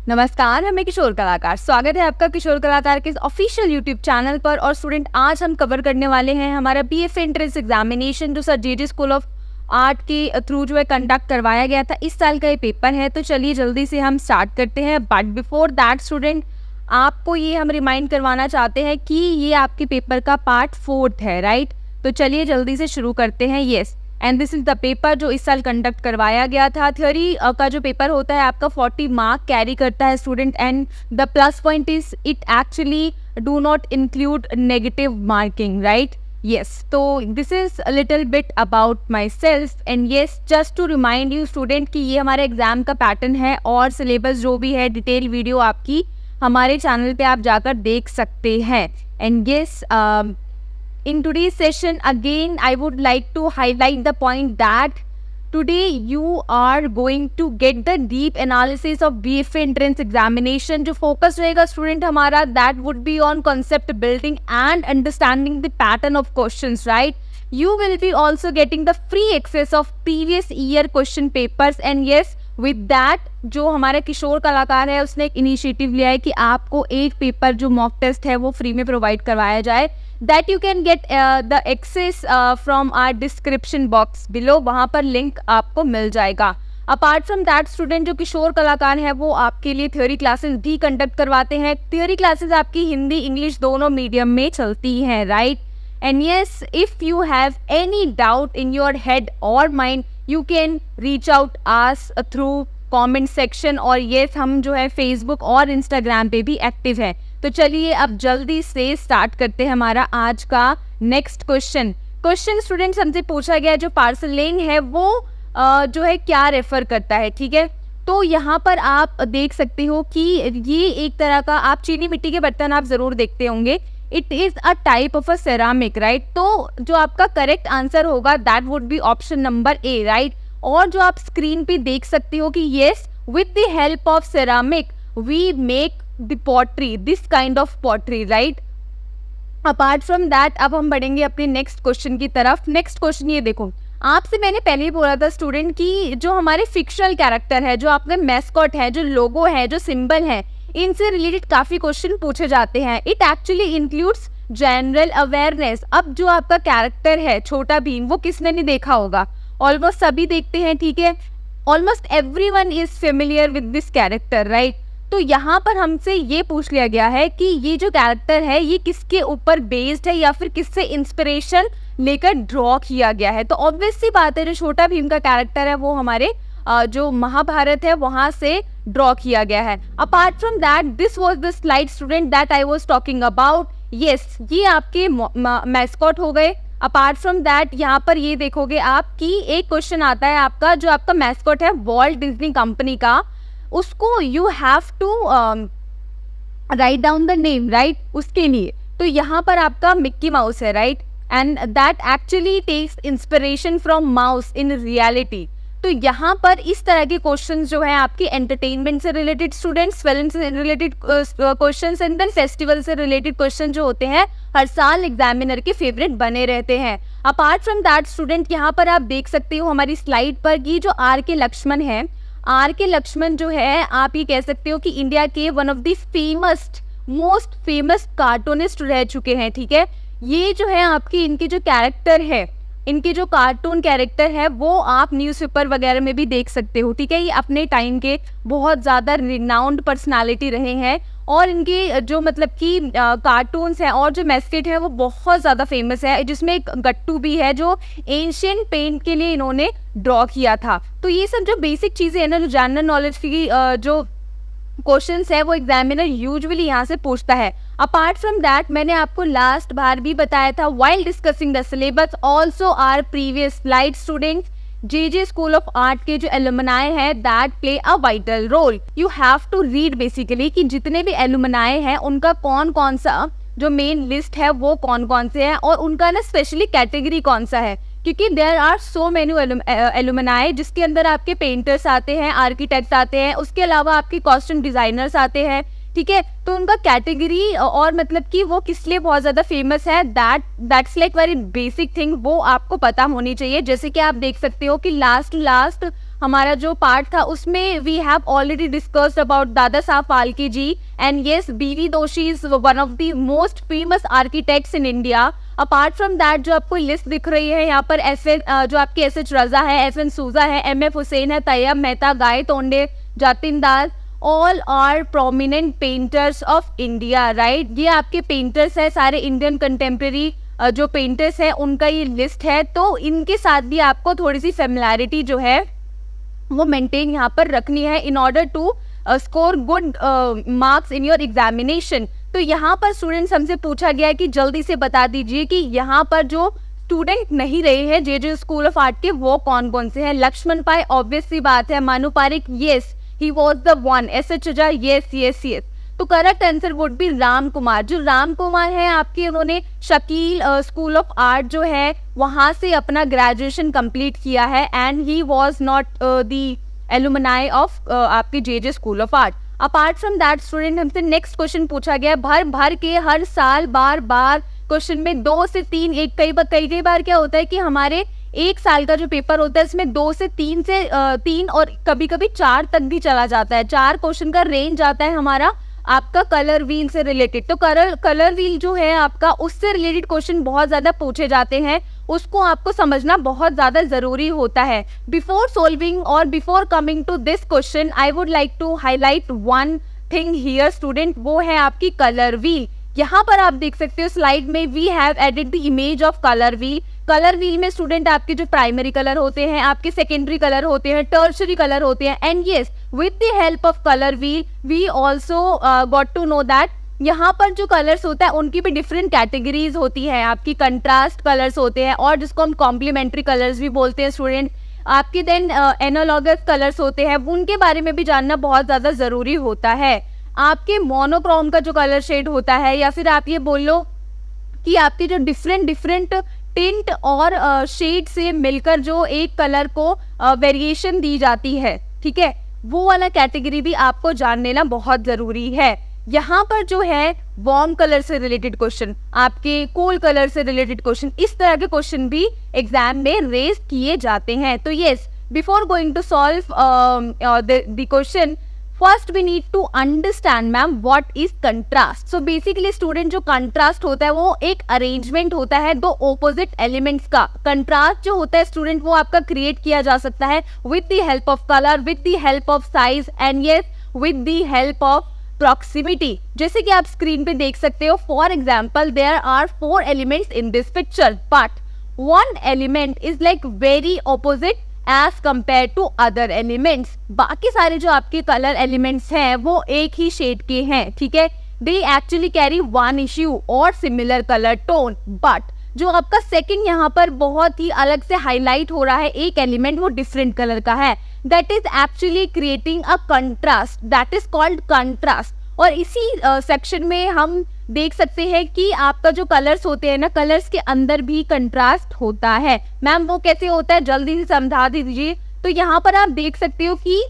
नमस्कार, हमें किशोर कलाकार। स्वागत है आपका किशोर कलाकार के ऑफिशियल यूट्यूब चैनल पर। और स्टूडेंट, आज हम कवर करने वाले हैं हमारा बीएफए एंट्रेंस एग्जामिनेशन जो sir JJ school of art के थ्रू जो है कंडक्ट करवाया गया था। इस साल का ये पेपर है, तो चलिए जल्दी से हम स्टार्ट करते हैं। बट बिफोर दैट स्टूडेंट, आपको ये हम रिमाइंड करवाना चाहते हैं कि ये आपके पेपर का पार्ट 4 है, राइट। तो चलिए जल्दी से शुरू करते हैं। Yes, and this is the paper जो इस साल कंडक्ट करवाया गया था। थ्योरी का जो पेपर होता है आपका 40 मार्क कैरी करता है student, and the plus point is it actually do not include negative marking, right. yes, तो this is a little bit about myself and yes, just to remind you student कि ये हमारे exam का pattern है और syllabus जो भी है डिटेल वीडियो आपकी हमारे चैनल पे आप जाकर देख सकते हैं। and yes, in today's session again I would like to highlight the point that today you are going to get the deep analysis of BFA entrance examination। जो focus रहेगा student हमारा that would be on concept building and understanding the pattern of questions, right। You will be also getting the free access of previous year question papers and yes, with that जो हमारा किशोर कलाकार है उसने एक initiative लिया है कि आपको एक पेपर जो मॉक टेस्ट है वो फ्री में प्रोवाइड करवाया जाए। That you can get the access from our description box below, वहाँ पर लिंक आपको मिल जाएगा। अपार्ट फ्रॉम दैट स्टूडेंट, जो किशोर कलाकार है वो आपके लिए थ्योरी क्लासेस भी कंडक्ट करवाते हैं। थ्योरी क्लासेस आपकी हिंदी इंग्लिश दोनों मीडियम में चलती हैं, right. And yes, if you have any doubt in your head or mind, you can reach out us through comment section। और yes, हम जो है Facebook और Instagram पे भी एक्टिव है। तो चलिए अब जल्दी से स्टार्ट करते हैं हमारा आज का नेक्स्ट क्वेश्चन स्टूडेंट्स हमसे पूछा गया जो पार्सलिंग है वो जो है क्या रेफर करता है, ठीक है। तो यहाँ पर आप देख सकते हो कि ये एक तरह का, आप चीनी मिट्टी के बर्तन आप ज़रूर देखते होंगे। It is a type of a ceramic, right. तो जो आपका करेक्ट आंसर होगा that would be option number A, right. और जो आप स्क्रीन पे देख सकते हो कि yes, with the help of ceramic we make the pottery, this kind of pottery, right. Apart from that अब हम बढ़ेंगे अपने नेक्स्ट क्वेश्चन की तरफ। नेक्स्ट क्वेश्चन ये देखो, आपसे मैंने पहले ही बोला था स्टूडेंट कि जो हमारे फिक्शनल कैरेक्टर है, जो आपके मैस्कॉट है, जो लोगो है, जो सिंबल है, इनसे रिलेटेड काफ़ी क्वेश्चन पूछे जाते हैं। It actually includes general awareness. अब जो आपका कैरेक्टर है छोटा भीम, वो किसने नहीं देखा होगा? ऑलमोस्ट सभी देखते हैं, ठीक है। Almost everyone is familiar with this character, right. तो यहाँ पर हमसे ये पूछ लिया गया है कि ये जो कैरेक्टर है ये किसके ऊपर बेस्ड है या फिर किससे इंस्पिरेशन लेकर ड्रॉ किया गया है। तो ऑब्वियस सी बात है, जो छोटा भीम का कैरेक्टर है वो हमारे जो महाभारत है वहाँ से ड्रॉ किया गया है। Apart from that, this was the slide student that I was talking about. Yes, ये आपके मैस्कॉट हो गए। अपार्ट फ्रॉम दैट यहाँ पर ये देखोगे आप कि एक क्वेश्चन आता है आपका, जो आपका मैस्कॉट है वॉल्ट डिज्नी कंपनी का, उसको you have to write down the name, right, उसके लिए। तो यहाँ पर आपका मिक्की माउस है, right, and that actually takes inspiration from mouse in reality. तो यहाँ पर इस तरह के क्वेश्चंस जो है आपकी एंटरटेनमेंट से रिलेटेड स्टूडेंट्स, फिल्म से related questions and then festival से रिलेटेड क्वेश्चन जो होते हैं हर साल एग्जामिनर के फेवरेट बने रहते हैं। अपार्ट फ्रॉम दैट स्टूडेंट, यहाँ पर आप देख सकते हो हमारी स्लाइड पर कि जो आर के लक्ष्मण है, आर के लक्ष्मण जो है आप ये कह सकते हो कि इंडिया के one of the most famous cartoonist रह चुके हैं, ठीक है। ये जो है आपकी इनके जो कैरेक्टर है, इनके जो कार्टून कैरेक्टर है वो आप न्यूज़पेपर वगैरह में भी देख सकते हो, ठीक है। ये अपने टाइम के बहुत ज़्यादा रिनाउंड पर्सनालिटी रहे हैं और इनके जो मतलब कि कार्टून्स हैं और जो मैस्केट है वो बहुत ज़्यादा फेमस है, जिसमें एक गट्टू भी है जो एंशियंट पेंट के लिए इन्होंने ड्रॉ किया था। तो ये सब जो बेसिक चीज़ें हैं ना, जो जनरल नॉलेज की जो क्वेश्चंस है वो एग्जामिनर यूजुअली यहाँ से पूछता है। अपार्ट फ्रॉम दैट, मैंने आपको लास्ट बार भी बताया था while discussing the syllabus also our previous slide students, JJ school of art के जो एलुमनाई है that play a vital role. You have to read basically कि जितने भी एलुमनाई हैं उनका कौन कौन सा जो मेन लिस्ट है वो कौन कौन से हैं और उनका ना स्पेशली कैटेगरी कौन सा है, क्योंकि there are so many alumni जिसके अंदर आपके पेंटर्स आते हैं, आर्किटेक्ट्स आते हैं, उसके अलावा आपके कॉस्ट्यूम डिज़ाइनर्स आते हैं, ठीक है। तो उनका कैटेगरी और मतलब कि वो किस लिए बहुत ज़्यादा फेमस है that's like very basic thing, वो आपको पता होनी चाहिए। जैसे कि आप देख सकते हो कि लास्ट हमारा जो पार्ट था उसमें we have already discussed about Dadasaheb Phalke ji and yes B V Doshi is one of the most famous architects in India. Apart from that जो आपको लिस्ट दिख रही है यहाँ पर जो आपकी एस.एच. रजा है, एस.एन. सूजा है, एम.एफ. हुसैन है, Tyeb Mehta, Gaitonde, Jatin Das, all are prominent painters of India, right. ये आपके पेंटर्स है, सारे इंडियन कंटेम्प्रेरी जो पेंटर्स है उनका ये लिस्ट है। तो इनके साथ भी आपको थोड़ी सी फेमिलैरिटी जो है वो मेंटेन यहाँ पर रखनी है in order to score good marks in your examination. तो यहाँ पर स्टूडेंट्स हमसे पूछा गया है कि जल्दी से बता दीजिए कि यहाँ पर जो स्टूडेंट नहीं रहे हैं जे स्कूल ऑफ आर्ट के वो कौन कौन से हैं। लक्ष्मण पाई ऑब्वियस सी बात है, Manu Parekh yes he was the one, S H. Raza yes yes yes. तो correct answer would be Ram Kumar. जो राम कुमार है आपके, उन्होंने शकील स्कूल ऑफ आर्ट जो है वहाँ से अपना ग्रेजुएशन कंप्लीट किया है and he was not the alumni of आपके J school of art. Apart from that student हमसे नेक्स्ट क्वेश्चन पूछा गया, भर भर के हर साल बार बार क्वेश्चन में 2 से 3 कई बार क्या होता है कि हमारे एक साल का जो पेपर होता है इसमें 2 से 3 और कभी कभी 4 तक भी चला जाता है। 4 क्वेश्चन का रेंज आता है हमारा आपका कलर व्हील से रिलेटेड। तो कलर व्हील जो है आपका उससे रिलेटेड क्वेश्चन बहुत ज्यादा पूछे जाते हैं, उसको आपको समझना बहुत ज्यादा जरूरी होता है। बिफोर सॉल्विंग और before coming to this question I would like to highlight one thing here student, वो है आपकी कलर व्हील। यहाँ पर आप देख सकते हो स्लाइड में we have added the image of colour wheel. Colour wheel में स्टूडेंट आपके जो प्राइमरी कलर होते हैं, आपके सेकेंडरी कलर होते हैं, टर्शरी कलर होते हैं and yes with the help of colour wheel we also got to know that यहाँ पर जो कलर्स होता है उनकी भी डिफरेंट कैटेगरीज होती है। आपकी कंट्रास्ट कलर्स होते हैं और जिसको हम कॉम्प्लीमेंट्री कलर्स भी बोलते हैं स्टूडेंट। आपके देन एनालॉगस कलर्स होते हैं, उनके बारे में भी जानना बहुत ज़्यादा ज़रूरी होता है। आपके मोनोक्रोम का जो कलर शेड होता है या फिर आप ये बोल लो कि आपके जो डिफरेंट टिंट और शेड से मिलकर जो एक कलर को वेरिएशन दी जाती है, ठीक है, वो वाला कैटेगरी भी आपको जान लेना बहुत ज़रूरी है। यहाँ पर जो है वार्म कलर से रिलेटेड क्वेश्चन, आपके कोल्ड कलर से रिलेटेड क्वेश्चन, इस तरह के क्वेश्चन भी एग्जाम में रेज किए जाते हैं। तो yes, before going to solve the question first we need to understand ma'am what is contrast. So basically student जो कंट्रास्ट होता है वो एक अरेंजमेंट होता है दो ऑपोजिट एलिमेंट्स का। कंट्रास्ट जो होता है स्टूडेंट वो आपका क्रिएट किया जा सकता है with the help of colour, with the help of size and yes with the help of proximity. जैसे कि आप स्क्रीन पे देख सकते हो, for example there are 4 elements in this picture but one element is like very opposite as compare to other elements. बाकी सारे जो आपके कलर एलिमेंट्स हैं वो एक ही शेड के हैं, ठीक है, they actually carry one issue और सिमिलर कलर टोन। बट जो आपका सेकंड यहाँ पर बहुत ही अलग से हाईलाइट हो रहा है एक एलिमेंट, वो डिफरेंट कलर का है, that is actually creating a contrast, that is called contrast. और इसी सेक्शन में हम देख सकते हैं कि आपका जो कलर्स होते हैं ना, कलर्स के अंदर भी कंट्रास्ट होता है। मैम वो कैसे होता है, जल्दी से समझा दीजिए। तो यहाँ पर आप देख सकते हो कि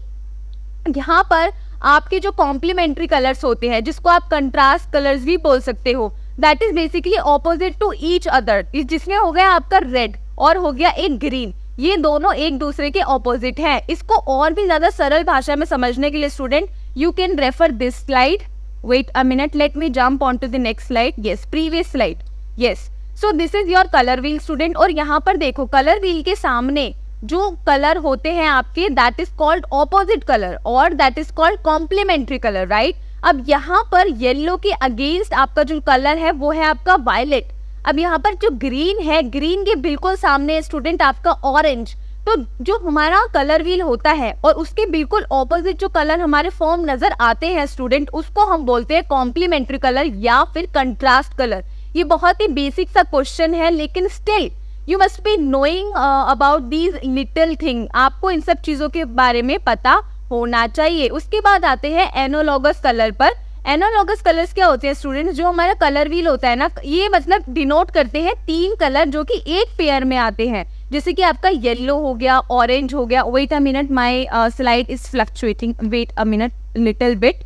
यहाँ पर आपके जो कॉम्प्लीमेंट्री कलर्स होते हैं, जिसको आप कंट्रास्ट कलर्स भी बोल सकते हो, that is basically opposite to each other. जिसमें हो गया आपका रेड और हो गया एक ग्रीन, ये दोनों एक दूसरे के ऑपोजिट हैं। इसको और भी ज्यादा सरल भाषा में समझने के लिए student you can refer this slide. Wait a minute, let me jump on to the next slide. Yes, previous slide. Yes, so this is your color wheel student. और यहाँ पर देखो कलर व्हील के सामने जो कलर होते हैं आपके, that is called opposite color और that is called complementary color, right? अब यहाँ पर येलो के अगेंस्ट आपका जो कलर है वो है आपका वायलेट। अब यहाँ पर जो ग्रीन है, ग्रीन के बिल्कुल सामने स्टूडेंट आपका ऑरेंज। तो जो हमारा कलर व्हील होता है और उसके बिल्कुल ऑपोजिट जो कलर हमारे फॉर्म नजर आते हैं स्टूडेंट, उसको हम बोलते हैं कॉम्प्लीमेंट्री कलर या फिर कंट्रास्ट कलर। ये बहुत ही बेसिक सा क्वेश्चन है, लेकिन still you must be knowing about these little thing. आपको इन सब चीजों के बारे में पता होना चाहिए। उसके बाद आते हैं एनालॉगस कलर पर। एनालॉगस कलर्स क्या होते हैं स्टूडेंट्स, जो हमारा कलर व्हील होता है ना, ये मतलब डिनोट करते हैं 3 कलर जो कि एक पेयर में आते हैं। जैसे कि आपका येलो हो गया, ऑरेंज हो गया। Wait a minute, my slide is fluctuating, wait a minute little bit.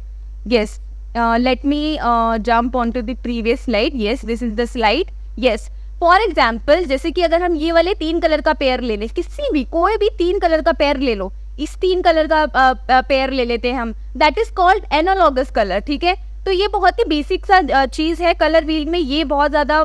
Yes, let me jump on to the previous slide. Yes, this is the slide. Yes, for example जैसे कि अगर हम ये वाले 3 कलर का pair ले लें, किसी भी कोई भी 3 कलर का पेयर ले लो, इस 3 कलर का पेयर ले लेते हैं हम, that is called analogous colour, ठीक है। तो ये बहुत ही बेसिक सा चीज़ है कलर व्हील में, ये बहुत ज़्यादा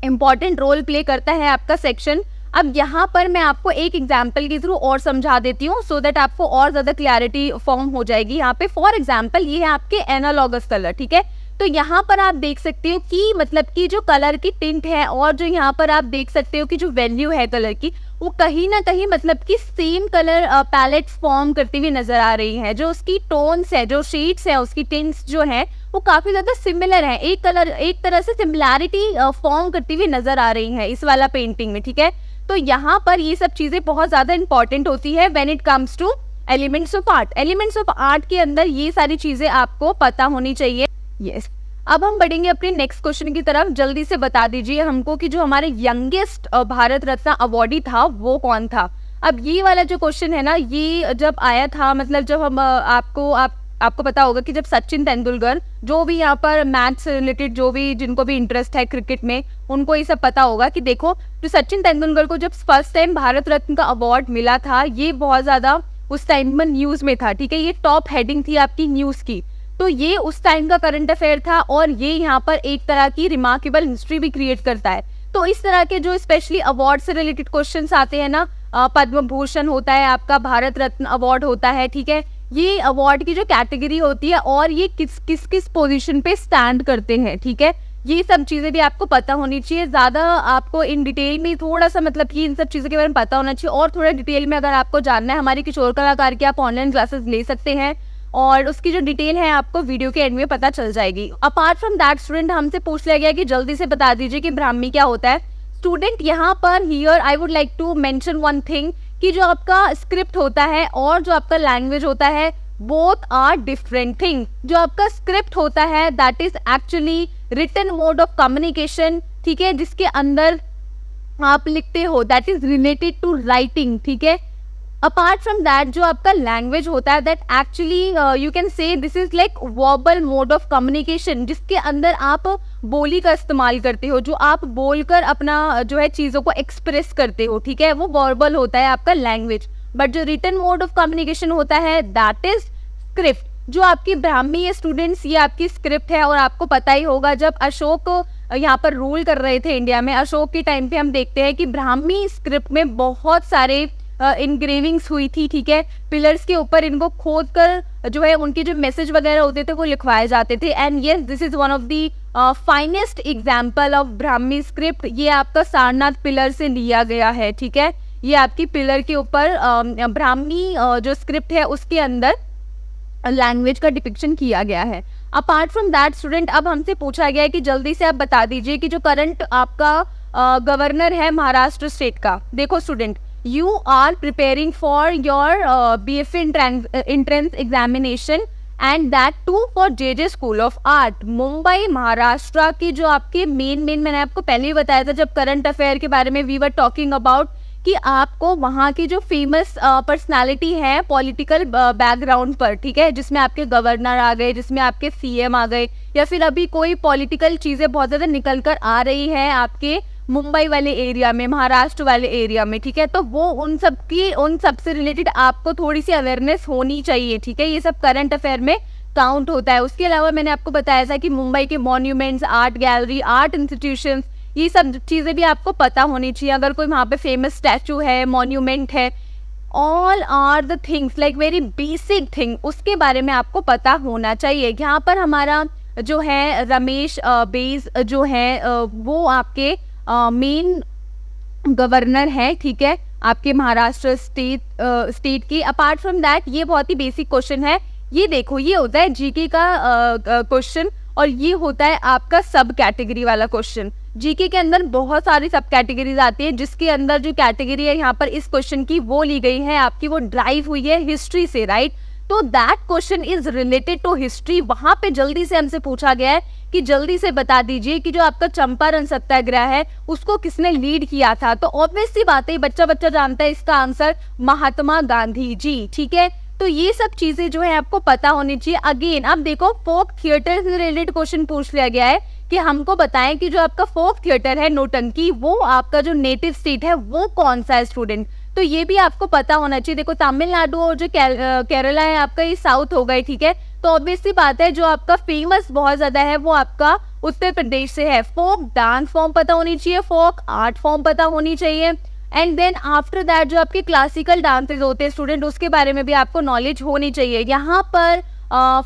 इंपॉर्टेंट रोल प्ले करता है आपका सेक्शन। अब यहाँ पर मैं आपको एक एग्जाम्पल के थ्रू और समझा देती हूँ सो दैट आपको और ज़्यादा क्लैरिटी फॉर्म हो जाएगी। यहाँ पे फॉर एग्जाम्पल ये है आपके एनालॉगस कलर, ठीक है। तो यहाँ पर आप देख सकते हो कि मतलब कि जो कलर की टिंट है और जो यहाँ पर आप देख सकते हो कि जो वैल्यू है कलर की, वो कहीं ना कहीं मतलब कि सेम कलर पैलेट फॉर्म करती हुई नजर आ रही है। जो उसकी टोन्स है, जो शेड्स है, उसकी टिंट्स जो है वो काफी ज्यादा सिमिलर है, एक तरह से सिमिलैरिटी फॉर्म करती हुई नजर आ रही है इस वाला पेंटिंग में, ठीक है। तो यहाँ पर ये सब चीजें बहुत ज्यादा इंपॉर्टेंट होती है when it comes two elements of art. Elements of art के अंदर ये सारी चीजें आपको पता होनी चाहिए। यस, अब हम बढ़ेंगे अपने नेक्स्ट क्वेश्चन की तरफ। जल्दी से बता दीजिए हमको कि जो हमारे यंगेस्ट भारत रत्न अवॉर्डी था वो कौन था। अब ये वाला जो क्वेश्चन है ना, ये जब आया था, मतलब जब हम आपको पता होगा कि जब सचिन तेंदुलकर, जो भी यहाँ पर मैच से रिलेटेड जो भी जिनको भी इंटरेस्ट है क्रिकेट में, उनको ये सब पता होगा कि देखो जो सचिन तेंदुलकर को जब फर्स्ट टाइम भारत रत्न का अवार्ड मिला था, ये बहुत ज़्यादा उस टाइम में न्यूज़ में था, ठीक है। ये टॉप हेडिंग थी आपकी न्यूज़ की। तो ये उस टाइम का करंट अफेयर था और ये यहाँ पर एक तरह की रिमार्केबल हिस्ट्री भी क्रिएट करता है। तो इस तरह के जो स्पेशली अवार्ड से रिलेटेड क्वेश्चंस आते हैं ना, पद्म भूषण होता है आपका, भारत रत्न अवार्ड होता है, ठीक है। ये अवार्ड की जो कैटेगरी होती है और ये किस पोजीशन पे स्टैंड करते हैं, ठीक है। ये सब चीज़ें भी आपको पता होनी चाहिए। ज़्यादा आपको इन डिटेल में थोड़ा सा मतलब कि इन सब चीज़ों के बारे में पता होना चाहिए। और थोड़ा डिटेल में अगर आपको जानना है हमारी किशोर कलाकार की, आप ऑनलाइन क्लासेस ले सकते हैं और उसकी जो डिटेल है आपको वीडियो के एंड में पता चल जाएगी। अपार्ट फ्रॉम दैट स्टूडेंट, हमसे पूछ लिया गया कि जल्दी से बता दीजिए कि ब्राह्मी क्या होता है। स्टूडेंट यहाँ पर here I would like to mention one thing कि जो आपका स्क्रिप्ट होता है और जो आपका लैंग्वेज होता है, बोथ आर डिफरेंट थिंग। जो आपका स्क्रिप्ट होता है that is actually written mode of communication, ठीक है, जिसके अंदर आप लिखते हो, that is related to writing, ठीक है। अपार्ट फ्रॉम दैट जो आपका लैंग्वेज होता है that actually you can say this is like verbal mode of communication, जिसके अंदर आप बोली का इस्तेमाल करते हो, जो आप बोलकर अपना जो है चीज़ों को एक्सप्रेस करते हो, ठीक है, वो वर्बल होता है आपका लैंग्वेज। बट जो रिटन मोड ऑफ कम्युनिकेशन होता है दैट इज स्क्रिप्ट। जो आपकी ब्राह्मी है स्टूडेंट्स, ये आपकी स्क्रिप्ट है। और आपको पता ही होगा जब अशोक यहाँ पर रूल कर रहे थे इंडिया में, अशोक के टाइम पे हम देखते हैं कि ब्राह्मी स्क्रिप्ट में बहुत सारे इनग्रेविंग्स हुई थी, ठीक है। पिलर्स के ऊपर इनको खोद कर जो है उनके जो मैसेज वगैरह होते थे वो लिखवाए जाते थे। And yes, this is one of the finest example of Brahmi script. ये आपका सारनाथ पिलर से लिया गया है, ठीक है। ये आपकी पिलर के ऊपर ब्राह्मी जो स्क्रिप्ट है उसके अंदर लैंग्वेज का डिपिक्शन किया गया है। अपार्ट फ्रॉम दैट स्टूडेंट, अब हमसे पूछा गया है कि जल्दी से आप बता दीजिए कि जो करंट आपका गवर्नर है महाराष्ट्र स्टेट का। देखो student, you are preparing for your BFA entrance examination and that too for JJ School of Art, Mumbai Maharashtra की जो आपके मेन मैंने आपको पहले ही बताया था जब करंट अफेयर के बारे में वी वर टॉकिंग अबाउट कि आपको वहाँ की जो फेमस पर्सनालिटी है पॉलिटिकल बैकग्राउंड पर, ठीक है, जिसमें आपके गवर्नर आ गए, जिसमें आपके CM आ गए, या फिर अभी कोई पॉलिटिकल चीज़ें बहुत ज़्यादा निकल कर आ रही है आपके मुंबई वाले एरिया में, महाराष्ट्र वाले एरिया में, ठीक है। तो वो उन सब से रिलेटेड आपको थोड़ी सी अवेयरनेस होनी चाहिए, ठीक है। ये सब करंट अफेयर में काउंट होता है। उसके अलावा मैंने आपको बताया था कि मुंबई के monuments, art gallery, art institutions, ये सब चीज़ें भी आपको पता होनी चाहिए। अगर कोई वहाँ पे फेमस स्टैचू है, मॉन्यूमेंट है, all are the things like very basic thing, उसके बारे में आपको पता होना चाहिए। यहाँ पर हमारा जो है रमेश बेस जो है वो आपके मेन गवर्नर है, ठीक है, आपके महाराष्ट्र स्टेट की। अपार्ट फ्रॉम दैट ये बहुत ही बेसिक क्वेश्चन है। ये देखो, ये होता है जीके का क्वेश्चन और ये होता है आपका सब कैटेगरी वाला क्वेश्चन। जीके के अंदर बहुत सारी सब कैटेगरीज आती है, जिसके अंदर जो कैटेगरी है यहाँ पर इस क्वेश्चन की वो ली गई है आपकी, वो ड्राइव हुई है हिस्ट्री से, राइट। तो that question is related to history. वहां पे जल्दी से हमसे पूछा गया है कि जल्दी से बता दीजिए कि जो आपका चंपारण सत्याग्रह है उसको किसने लीड किया था। तो ऑब्वियस सी बात है, बच्चा जानता है इसका आंसर, महात्मा गांधी जी, ठीक है। तो ये सब चीजें जो है आपको पता होनी चाहिए। अगेन अब देखो, फोक थिएटर से रिलेटेड क्वेश्चन पूछ लिया गया है कि हमको बताएं कि जो आपका फोक थिएटर है नौटंकी, वो आपका जो नेटिव स्टेट है वो कौन सा है स्टूडेंट। तो ये भी आपको पता होना चाहिए। देखो तमिलनाडु और जो केरला है आपका, ये साउथ हो गए, ठीक है। तो ऑब्वियसली बात है जो आपका फेमस बहुत ज्यादा है वो आपका उत्तर प्रदेश से है। फोक डांस फॉर्म पता होनी चाहिए, फोक आर्ट फॉर्म पता होनी चाहिए, एंड देन आफ्टर दैट जो आपके क्लासिकल डांसेज होते हैं स्टूडेंट, उसके बारे में भी आपको नॉलेज होनी चाहिए। यहाँ पर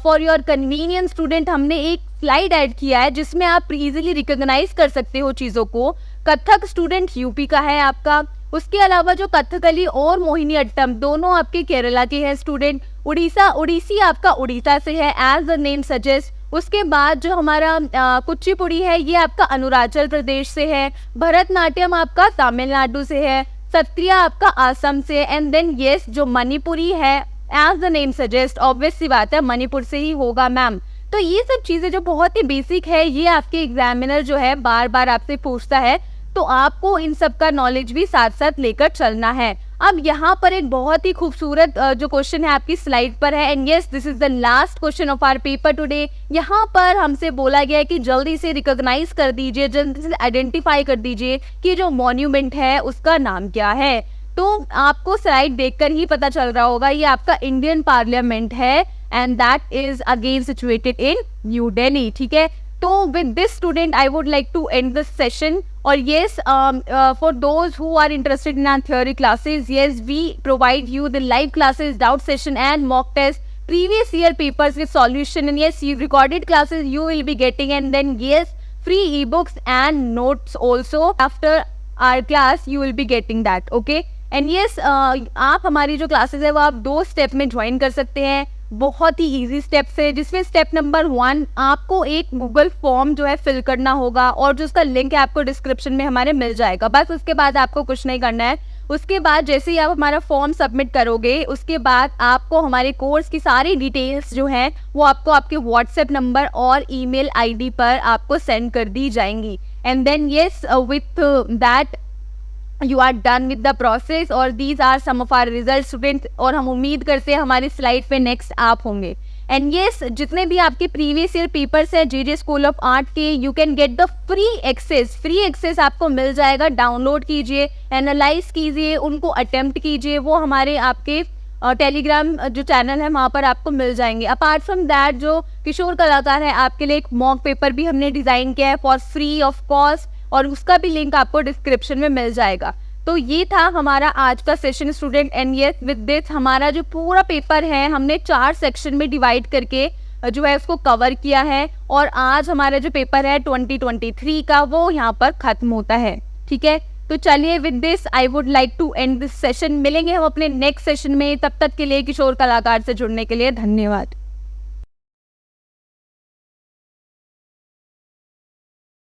फॉर योर कन्वीनियंस स्टूडेंट हमने एक स्लाइड ऐड किया है जिसमें आप इजीली रिकॉग्नाइज कर सकते हो चीज़ों को। कथक स्टूडेंट यूपी का है आपका, उसके अलावा जो कथकली और मोहिनी अट्टम दोनों आपके केरला के हैं स्टूडेंट। उड़ीसी आपका उड़ीसा से है एज द नेम सजेस्ट। उसके बाद जो हमारा कुचिपुड़ी है ये आपका अरुणाचल प्रदेश से है। भरतनाट्यम आपका तमिलनाडु से है। सत्रिया आपका आसम से। एंड देन यस जो मणिपुरी है as the name suggest, obvious सी बात है मणिपुर से ही होगा मैम। तो ये सब चीज़ें जो बहुत ही बेसिक है, ये आपके एग्जामिनर जो है बार बार आपसे पूछता है, तो आपको इन सब का नॉलेज भी साथ साथ लेकर चलना है। अब यहाँ पर एक बहुत ही खूबसूरत जो क्वेश्चन है आपकी स्लाइड पर है, and yes this is the last question of our paper today. यहाँ पर हमसे बोला गया है कि जल्दी से रिकॉग्नाइज कर दीजिए, जल्दी से आइडेंटिफाई कर दीजिए कि जो मॉन्यूमेंट है उसका नाम क्या है। तो आपको स्लाइड देखकर ही पता चल रहा होगा ये आपका इंडियन पार्लियामेंट है, and that is again situated in new Delhi, ठीक है। तो with this student I would like to end this session. और yes, for those who are interested in our theory classes, yes we provide you the live classes, doubt session and mock test, previous year papers with solution, and yes you recorded classes you will be getting, and then yes free ebooks and notes also after our class you will be getting that, okay। And yes आप हमारी जो classes है वो आप 2 step में join कर सकते हैं, बहुत ही इजी स्टेप्स है, जिसमें स्टेप नंबर 1 आपको एक गूगल फॉर्म जो है फिल करना होगा और जो उसका लिंक है आपको डिस्क्रिप्शन में हमारे मिल जाएगा। बस उसके बाद आपको कुछ नहीं करना है। उसके बाद जैसे ही आप हमारा फॉर्म सबमिट करोगे उसके बाद आपको हमारे कोर्स की सारी डिटेल्स जो हैं वो आपको आपके व्हाट्सएप नंबर और ईमेल आईडी पर आपको सेंड कर दी जाएंगी। And then yes with that you are done with the process, और these are some of our result students. और हम उम्मीद करते हैं हमारी स्लाइड पे नेक्स्ट आप होंगे। एंड येस जितने भी आपके प्रीवियस ईयर पेपर्स हैं जे स्कूल ऑफ आर्ट के, you can get the free access आपको मिल जाएगा। डाउनलोड कीजिए, एनालाइज कीजिए, उनको अटेम्प्ट कीजिए, वो हमारे आपके टेलीग्राम जो चैनल है वहाँ पर आपको मिल जाएंगे। अपार्ट फ्रॉम दैट जो किशोर कलाकार है आपके लिए एक मॉक पेपर भी हमने डिज़ाइन किया है फॉर फ्री ऑफ कॉस्ट, और उसका भी लिंक आपको डिस्क्रिप्शन में मिल जाएगा। तो ये था हमारा आज का session student. And yes with this हमारा जो पूरा पेपर है हमने 4 सेक्शन में डिवाइड करके जो है उसको कवर किया है, और आज हमारा जो पेपर है 2023 का वो यहाँ पर खत्म होता है, ठीक है। तो चलिए with this I would like to end this session. मिलेंगे हम अपने नेक्स्ट सेशन में, तब तक के लिए किशोर कलाकार से जुड़ने के लिए धन्यवाद।